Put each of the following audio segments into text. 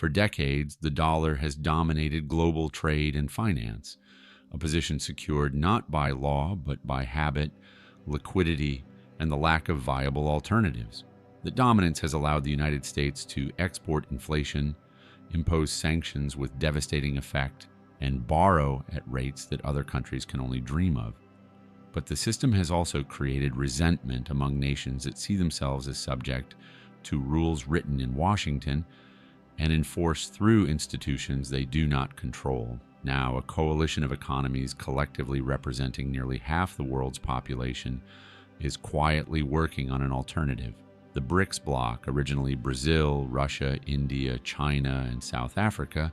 For decades, the dollar has dominated global trade and finance, a position secured not by law but by habit, liquidity, and the lack of viable alternatives. The dominance has allowed the United States to export inflation, impose sanctions with devastating effect, and borrow at rates that other countries can only dream of. But the system has also created resentment among nations that see themselves as subject to rules written in Washington and enforced through institutions they do not control. Now, a coalition of economies collectively representing nearly half the world's population is quietly working on an alternative. The BRICS bloc, originally Brazil, Russia, India, China, and South Africa,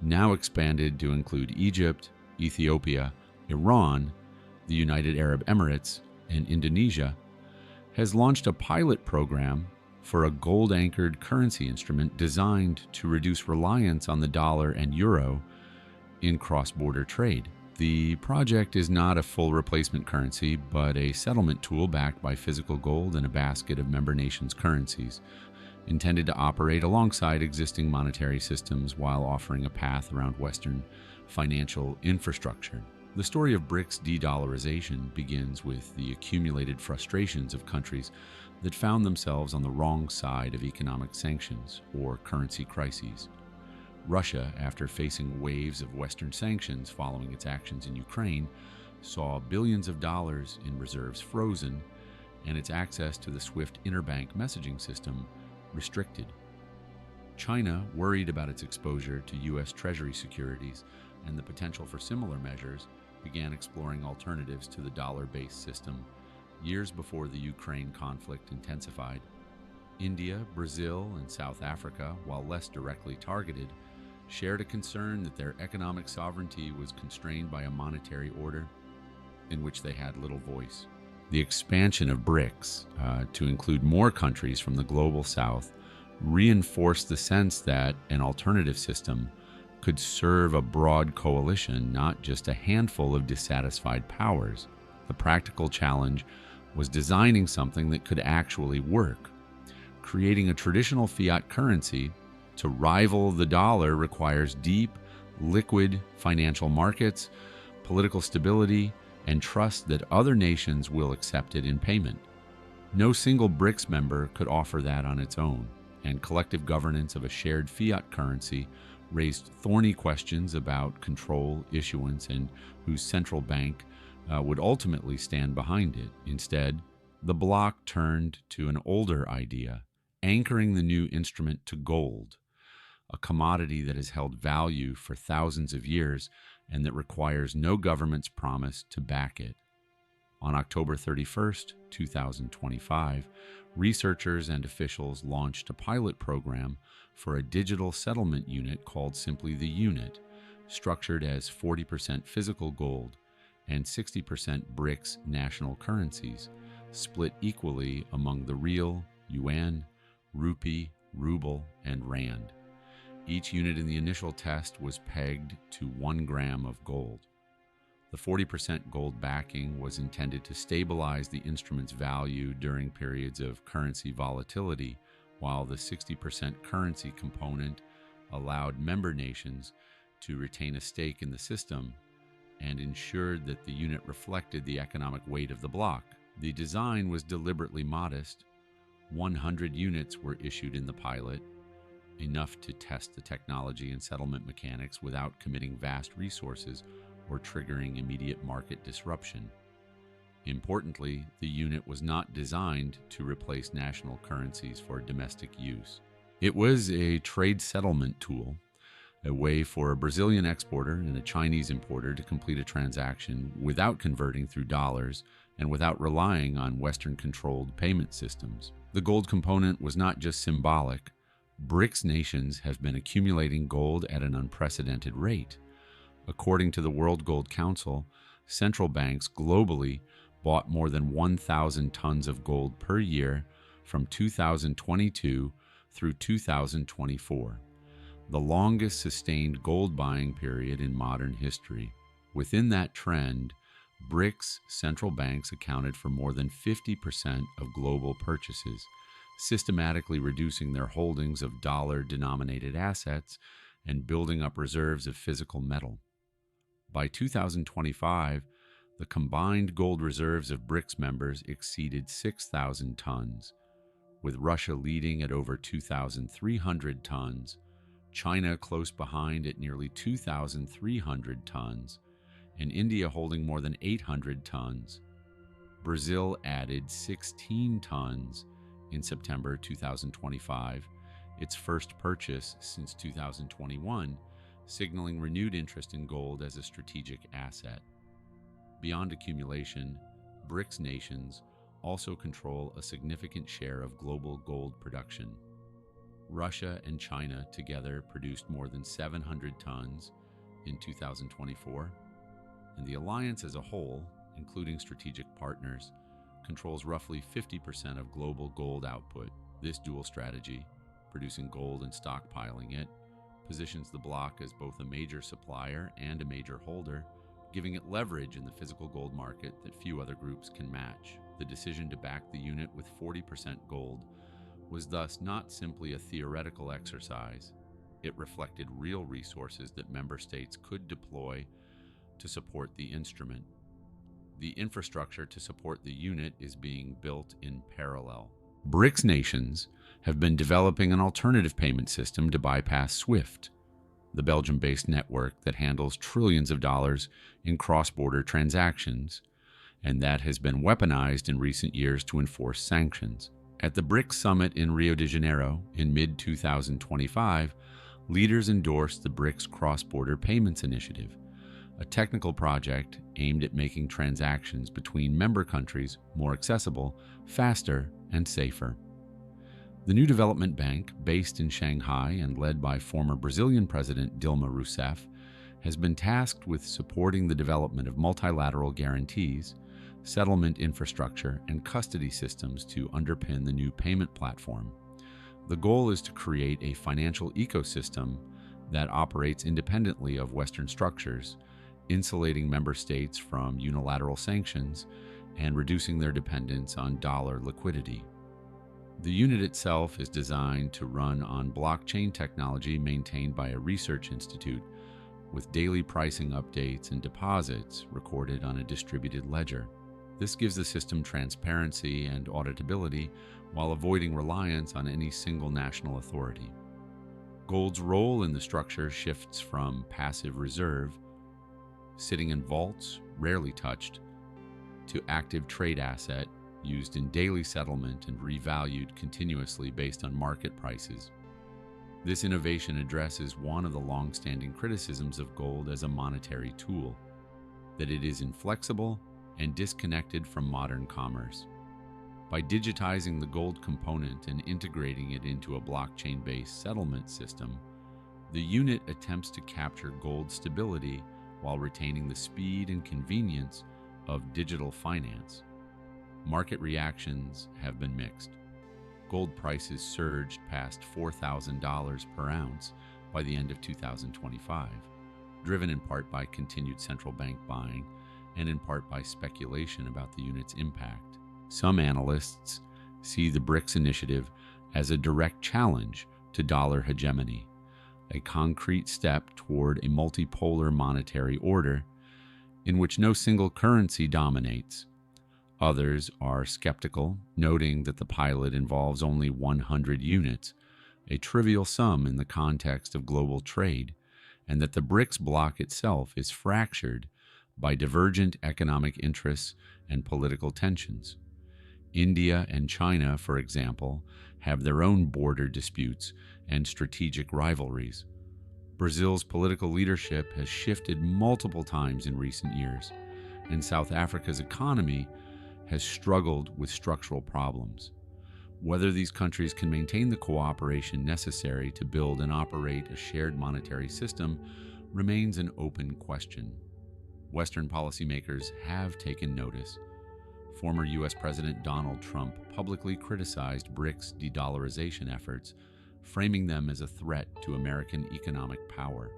now expanded to include Egypt, Ethiopia, Iran, the United Arab Emirates, and Indonesia, has launched a pilot program for a gold-anchored currency instrument designed to reduce reliance on the dollar and euro in cross-border trade. The project is not a full replacement currency, but a settlement tool backed by physical gold and a basket of member nations' currencies, intended to operate alongside existing monetary systems while offering a path around Western financial infrastructure. The story of BRICS de-dollarization begins with the accumulated frustrations of countries that found themselves on the wrong side of economic sanctions or currency crises. Russia, after facing waves of Western sanctions following its actions in Ukraine, saw billions of dollars in reserves frozen and its access to the SWIFT interbank messaging system restricted. China, worried about its exposure to U.S. Treasury securities and the potential for similar measures, began exploring alternatives to the dollar-based system years before the Ukraine conflict intensified. India, Brazil, and South Africa, while less directly targeted, shared a concern that their economic sovereignty was constrained by a monetary order in which they had little voice. The expansion of BRICS to include more countries from the global south reinforced the sense that an alternative system could serve a broad coalition, not just a handful of dissatisfied powers. The practical challenge was designing something that could actually work. Creating a traditional fiat currency to rival the dollar requires deep, liquid financial markets, political stability, and trust that other nations will accept it in payment. No single BRICS member could offer that on its own, and collective governance of a shared fiat currency raised thorny questions about control, issuance, and whose central bank would ultimately stand behind it. Instead, the bloc turned to an older idea, anchoring the new instrument to gold, a commodity that has held value for thousands of years and that requires no government's promise to back it. On October 31st, 2025, researchers and officials launched a pilot program for a digital settlement unit called simply the Unit, structured as 40% physical gold and 60% BRICS national currencies, split equally among the real, yuan, rupee, ruble, and rand. Each unit in the initial test was pegged to 1 gram of gold. The 40% gold backing was intended to stabilize the instrument's value during periods of currency volatility, while the 60% currency component allowed member nations to retain a stake in the system and ensured that the unit reflected the economic weight of the bloc. The design was deliberately modest. 100 units were issued in the pilot, enough to test the technology and settlement mechanics without committing vast resources or triggering immediate market disruption. Importantly, the unit was not designed to replace national currencies for domestic use. It was a trade settlement tool, a way for a Brazilian exporter and a Chinese importer to complete a transaction without converting through dollars and without relying on Western-controlled payment systems. The gold component was not just symbolic. BRICS nations have been accumulating gold at an unprecedented rate. According to the World Gold Council, central banks globally bought more than 1,000 tons of gold per year from 2022 through 2024, the longest sustained gold buying period in modern history. Within that trend, BRICS central banks accounted for more than 50% of global purchases, systematically reducing their holdings of dollar-denominated assets and building up reserves of physical metal. By 2025, the combined gold reserves of BRICS members exceeded 6,000 tons, with Russia leading at over 2,300 tons, China close behind at nearly 2,300 tons, and India holding more than 800 tons. Brazil added 16 tons in September 2025, its first purchase since 2021, signaling renewed interest in gold as a strategic asset. Beyond accumulation, BRICS nations also control a significant share of global gold production. Russia and China together produced more than 700 tons in 2024, and the alliance as a whole, including strategic partners, controls roughly 50% of global gold output. This dual strategy, producing gold and stockpiling it, positions the bloc as both a major supplier and a major holder, giving it leverage in the physical gold market that few other groups can match. The decision to back the unit with 40% gold was thus not simply a theoretical exercise. It reflected real resources that member states could deploy to support the instrument. The infrastructure to support the unit is being built in parallel. BRICS nations have been developing an alternative payment system to bypass SWIFT, the Belgium-based network that handles trillions of dollars in cross-border transactions, and that has been weaponized in recent years to enforce sanctions. At the BRICS summit in Rio de Janeiro in mid-2025, leaders endorsed the BRICS Cross-Border Payments Initiative, a technical project aimed at making transactions between member countries more accessible, faster, and safer. The new development bank, based in Shanghai and led by former Brazilian President Dilma Rousseff, has been tasked with supporting the development of multilateral guarantees, settlement infrastructure, and custody systems to underpin the new payment platform. The goal is to create a financial ecosystem that operates independently of Western structures, insulating member states from unilateral sanctions and reducing their dependence on dollar liquidity. The unit itself is designed to run on blockchain technology maintained by a research institute, with daily pricing updates and deposits recorded on a distributed ledger. This gives the system transparency and auditability while avoiding reliance on any single national authority. Gold's role in the structure shifts from passive reserve, sitting in vaults, rarely touched, to active trade asset, used in daily settlement and revalued continuously based on market prices. This innovation addresses one of the long-standing criticisms of gold as a monetary tool, that it is inflexible and disconnected from modern commerce. By digitizing the gold component and integrating it into a blockchain-based settlement system, the unit attempts to capture gold stability while retaining the speed and convenience of digital finance. Market reactions have been mixed. Gold prices surged past $4,000 per ounce by the end of 2025, driven in part by continued central bank buying and in part by speculation about the unit's impact. Some analysts see the BRICS initiative as a direct challenge to dollar hegemony, a concrete step toward a multipolar monetary order in which no single currency dominates. Others are skeptical, noting that the pilot involves only 100 units, a trivial sum in the context of global trade, and that the BRICS bloc itself is fractured by divergent economic interests and political tensions. India and China, for example, have their own border disputes and strategic rivalries. Brazil's political leadership has shifted multiple times in recent years, and South Africa's economy has struggled with structural problems. Whether these countries can maintain the cooperation necessary to build and operate a shared monetary system remains an open question. Western policymakers have taken notice. Former U.S. President Donald Trump publicly criticized BRICS de-dollarization efforts, framing them as a threat to American economic power.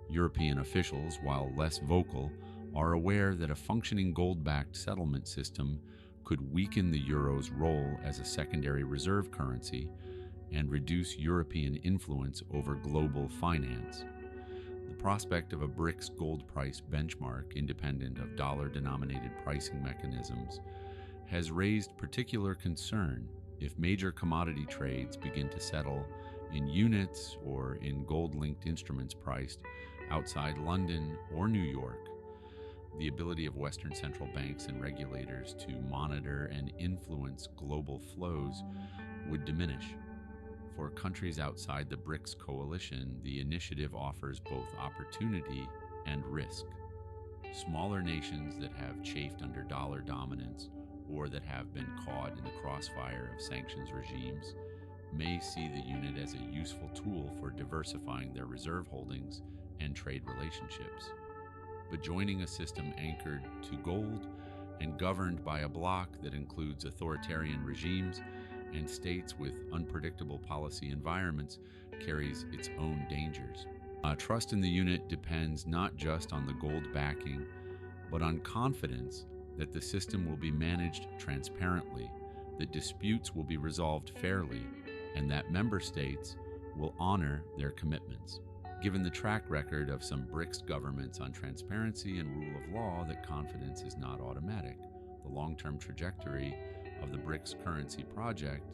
European officials, while less vocal, are aware that a functioning gold-backed settlement system could weaken the euro's role as a secondary reserve currency and reduce European influence over global finance. The prospect of a BRICS gold price benchmark, independent of dollar-denominated pricing mechanisms, has raised particular concern if major commodity trades begin to settle in units or in gold-linked instruments priced outside London or New York. The ability of Western central banks and regulators to monitor and influence global flows would diminish. For countries outside the BRICS coalition, the initiative offers both opportunity and risk. Smaller nations that have chafed under dollar dominance or that have been caught in the crossfire of sanctions regimes may see the unit as a useful tool for diversifying their reserve holdings and trade relationships. But joining a system anchored to gold and governed by a bloc that includes authoritarian regimes and states with unpredictable policy environments carries its own dangers. Trust in the unit depends not just on the gold backing, but on confidence that the system will be managed transparently, that disputes will be resolved fairly, and that member states will honor their commitments. Given the track record of some BRICS governments on transparency and rule of law, that confidence is not automatic. The long-term trajectory of the BRICS currency project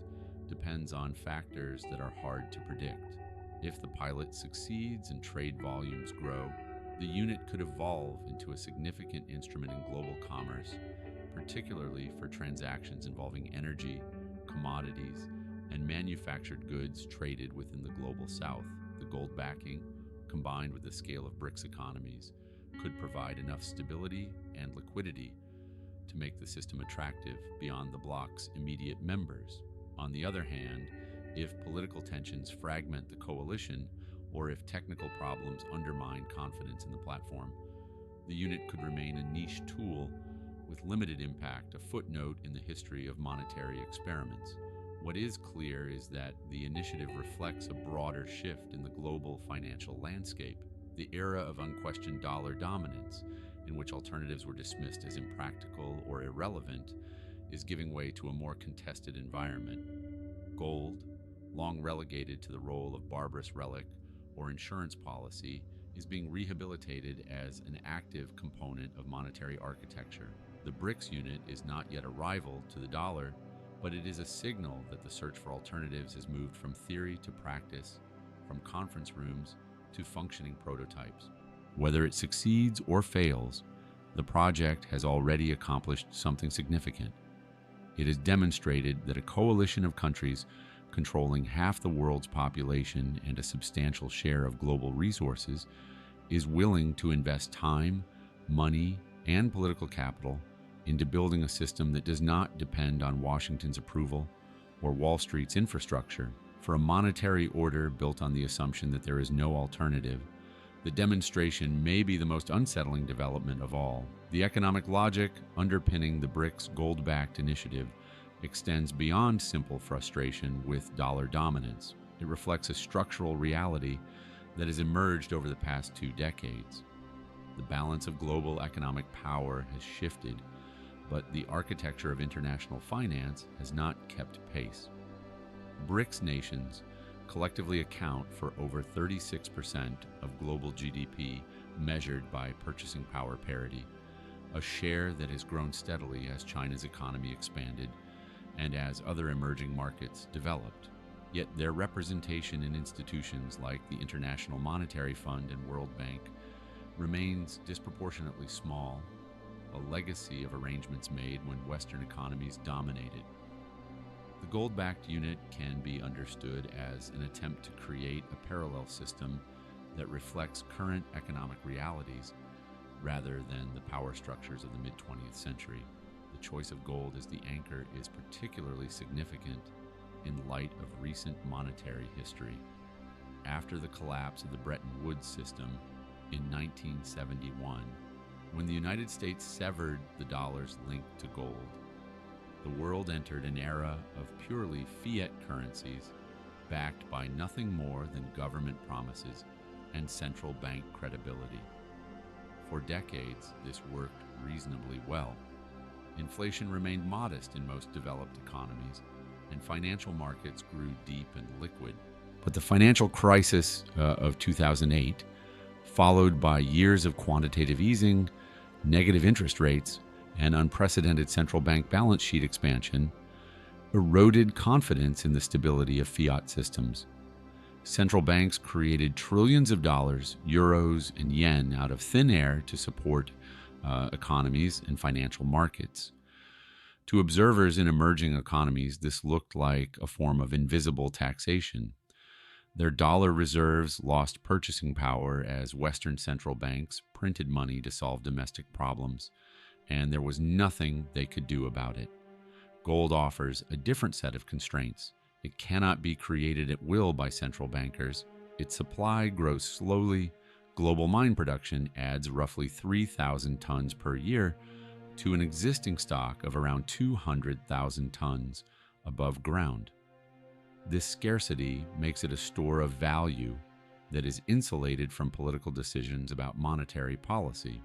depends on factors that are hard to predict. If the pilot succeeds and trade volumes grow, the unit could evolve into a significant instrument in global commerce, particularly for transactions involving energy, commodities, and manufactured goods traded within the global south. The gold backing, combined with the scale of BRICS economies, could provide enough stability and liquidity to make the system attractive beyond the bloc's immediate members. On the other hand, if political tensions fragment the coalition, or if technical problems undermine confidence in the platform, the unit could remain a niche tool with limited impact, a footnote in the history of monetary experiments. What is clear is that the initiative reflects a broader shift in the global financial landscape. The era of unquestioned dollar dominance, in which alternatives were dismissed as impractical or irrelevant, is giving way to a more contested environment. Gold, long relegated to the role of barbarous relic or insurance policy, is being rehabilitated as an active component of monetary architecture. The BRICS unit is not yet a rival to the dollar, but it is a signal that the search for alternatives has moved from theory to practice, from conference rooms to functioning prototypes. Whether it succeeds or fails, the project has already accomplished something significant. It has demonstrated that a coalition of countries controlling half the world's population and a substantial share of global resources is willing to invest time, money, and political capital into building a system that does not depend on Washington's approval or Wall Street's infrastructure. For a monetary order built on the assumption that there is no alternative, the demonstration may be the most unsettling development of all. The economic logic underpinning the BRICS gold-backed initiative extends beyond simple frustration with dollar dominance. It reflects a structural reality that has emerged over the past 2 decades. The balance of global economic power has shifted, but the architecture of international finance has not kept pace. BRICS nations collectively account for over 36% of global GDP measured by purchasing power parity, a share that has grown steadily as China's economy expanded and as other emerging markets developed. Yet their representation in institutions like the International Monetary Fund and World Bank remains disproportionately small, a legacy of arrangements made when Western economies dominated. The gold-backed unit can be understood as an attempt to create a parallel system that reflects current economic realities rather than the power structures of the mid-20th century. The choice of gold as the anchor is particularly significant in light of recent monetary history. After the collapse of the Bretton Woods system in 1971, when the United States severed the dollar's link to gold, the world entered an era of purely fiat currencies backed by nothing more than government promises and central bank credibility. For decades, this worked reasonably well. Inflation remained modest in most developed economies, and financial markets grew deep and liquid. But the financial crisis of 2008, followed by years of quantitative easing, negative interest rates, and unprecedented central bank balance sheet expansion, eroded confidence in the stability of fiat systems. Central banks created trillions of dollars, euros, and yen out of thin air to support economies and financial markets. To observers in emerging economies, this looked like a form of invisible taxation. Their dollar reserves lost purchasing power as Western central banks printed money to solve domestic problems, and there was nothing they could do about it. Gold offers a different set of constraints. It cannot be created at will by central bankers. Its supply grows slowly. Global mine production adds roughly 3,000 tons per year to an existing stock of around 200,000 tons above ground. This scarcity makes it a store of value that is insulated from political decisions about monetary policy.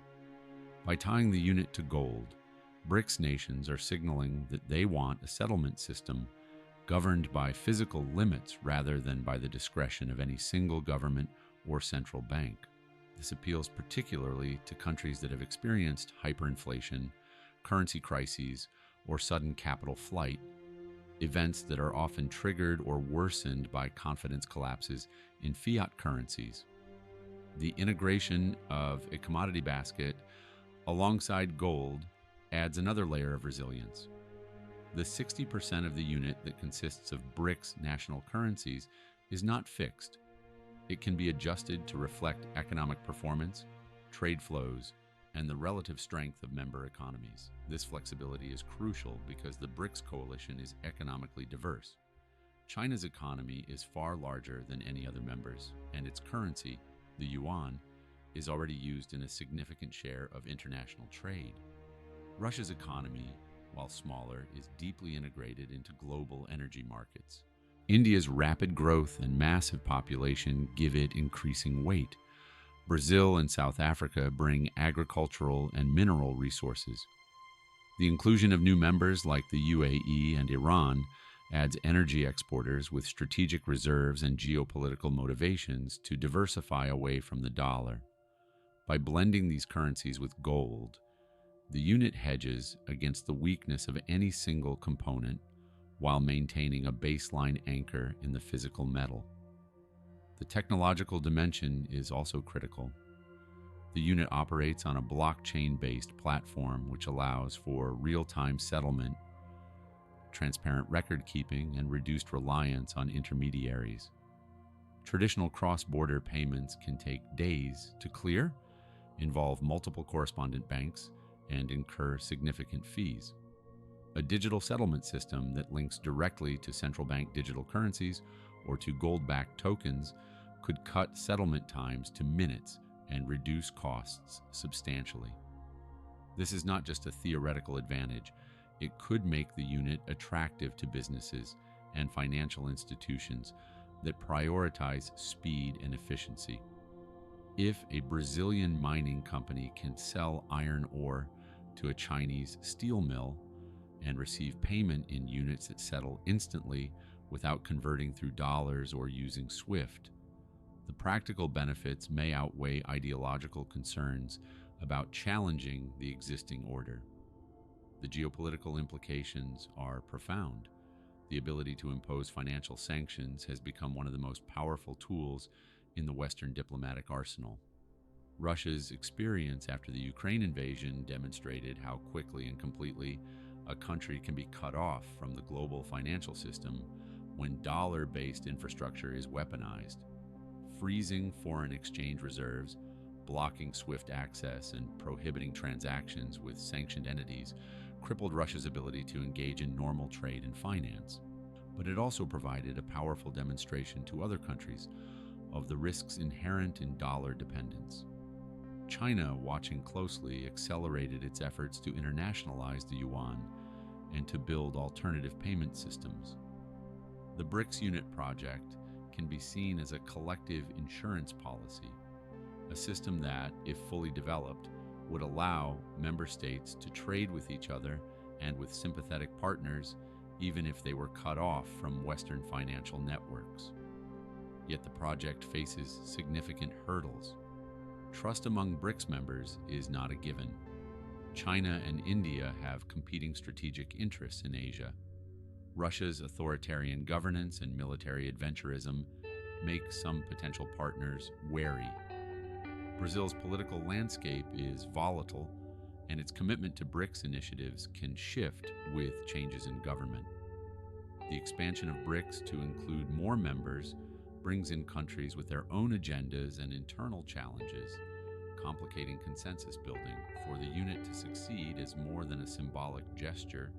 By tying the unit to gold, BRICS nations are signaling that they want a settlement system governed by physical limits rather than by the discretion of any single government or central bank. This appeals particularly to countries that have experienced hyperinflation, currency crises, or sudden capital flight, events that are often triggered or worsened by confidence collapses in fiat currencies. The integration of a commodity basket alongside gold adds another layer of resilience. The 60% of the unit that consists of BRICS national currencies is not fixed. It can be adjusted to reflect economic performance, trade flows, and the relative strength of member economies. This flexibility is crucial because the BRICS coalition is economically diverse. China's economy is far larger than any other members, and its currency, the yuan, is already used in a significant share of international trade. Russia's economy, while smaller, is deeply integrated into global energy markets. India's rapid growth and massive population give it increasing weight. Brazil and South Africa bring agricultural and mineral resources. The inclusion of new members like the UAE and Iran adds energy exporters with strategic reserves and geopolitical motivations to diversify away from the dollar. By blending these currencies with gold, the unit hedges against the weakness of any single component while maintaining a baseline anchor in the physical metal. The technological dimension is also critical. The unit operates on a blockchain-based platform which allows for real-time settlement, transparent record-keeping, and reduced reliance on intermediaries. Traditional cross-border payments can take days to clear, involve multiple correspondent banks, and incur significant fees. A digital settlement system that links directly to central bank digital currencies or to gold-backed tokens could cut settlement times to minutes and reduce costs substantially. This is not just a theoretical advantage. It could make the unit attractive to businesses and financial institutions that prioritize speed and efficiency. If a Brazilian mining company can sell iron ore to a Chinese steel mill and receive payment in units that settle instantly without converting through dollars or using SWIFT, the practical benefits may outweigh ideological concerns about challenging the existing order. The geopolitical implications are profound. The ability to impose financial sanctions has become one of the most powerful tools in the Western diplomatic arsenal. Russia's experience after the Ukraine invasion demonstrated how quickly and completely a country can be cut off from the global financial system when dollar-based infrastructure is weaponized. Freezing foreign exchange reserves, blocking SWIFT access, and prohibiting transactions with sanctioned entities crippled Russia's ability to engage in normal trade and finance. But it also provided a powerful demonstration to other countries of the risks inherent in dollar dependence. China, watching closely, accelerated its efforts to internationalize the yuan and to build alternative payment systems. The BRICS unit project can be seen as a collective insurance policy, a system that, if fully developed, would allow member states to trade with each other and with sympathetic partners, even if they were cut off from Western financial networks. Yet the project faces significant hurdles. Trust among BRICS members is not a given. China and India have competing strategic interests in Asia. Russia's authoritarian governance and military adventurism make some potential partners wary. Brazil's political landscape is volatile, and its commitment to BRICS initiatives can shift with changes in government. The expansion of BRICS to include more members brings in countries with their own agendas and internal challenges, complicating consensus building. For the unit to succeed as more than a symbolic gesture,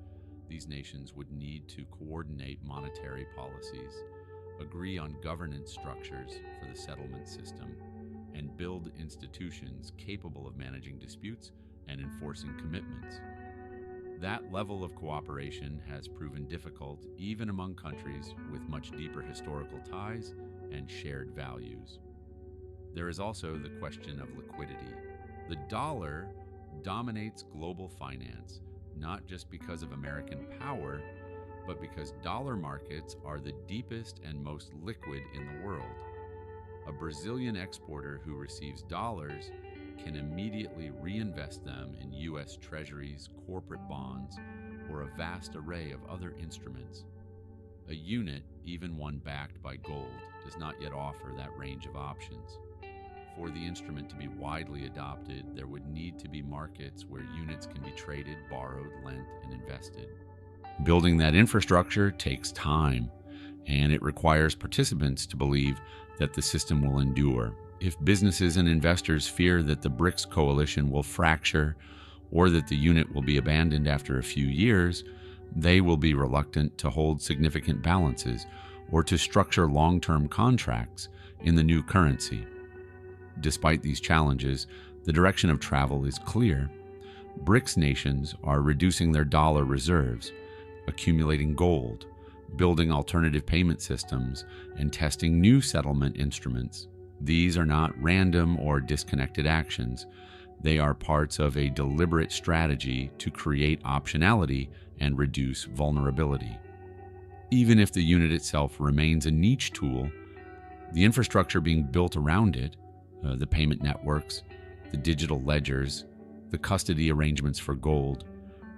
these nations would need to coordinate monetary policies, agree on governance structures for the settlement system, and build institutions capable of managing disputes and enforcing commitments. That level of cooperation has proven difficult even among countries with much deeper historical ties and shared values. There is also the question of liquidity. The dollar dominates global finance, not just because of American power, but because dollar markets are the deepest and most liquid in the world. A Brazilian exporter who receives dollars can immediately reinvest them in U.S. treasuries, corporate bonds, or a vast array of other instruments. A unit, even one backed by gold, does not yet offer that range of options. For the instrument to be widely adopted, there would need to be markets where units can be traded, borrowed, lent, and invested. Building that infrastructure takes time, and it requires participants to believe that the system will endure. If businesses and investors fear that the BRICS coalition will fracture or that the unit will be abandoned after a few years, they will be reluctant to hold significant balances or to structure long-term contracts in the new currency. Despite these challenges, the direction of travel is clear. BRICS nations are reducing their dollar reserves, accumulating gold, building alternative payment systems, and testing new settlement instruments. These are not random or disconnected actions. They are parts of a deliberate strategy to create optionality and reduce vulnerability. Even if the unit itself remains a niche tool, the infrastructure being built around it, the payment networks, the digital ledgers, the custody arrangements for gold,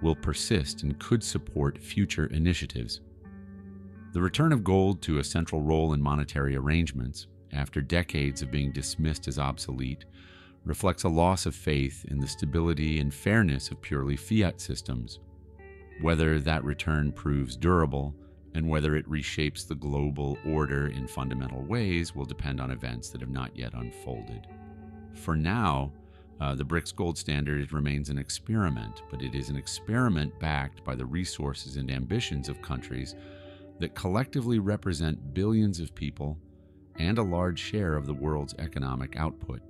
will persist and could support future initiatives. The return of gold to a central role in monetary arrangements, after decades of being dismissed as obsolete, reflects a loss of faith in the stability and fairness of purely fiat systems. Whether that return proves durable and whether it reshapes the global order in fundamental ways will depend on events that have not yet unfolded. For now, the BRICS gold standard remains an experiment, but it is an experiment backed by the resources and ambitions of countries that collectively represent billions of people and a large share of the world's economic output.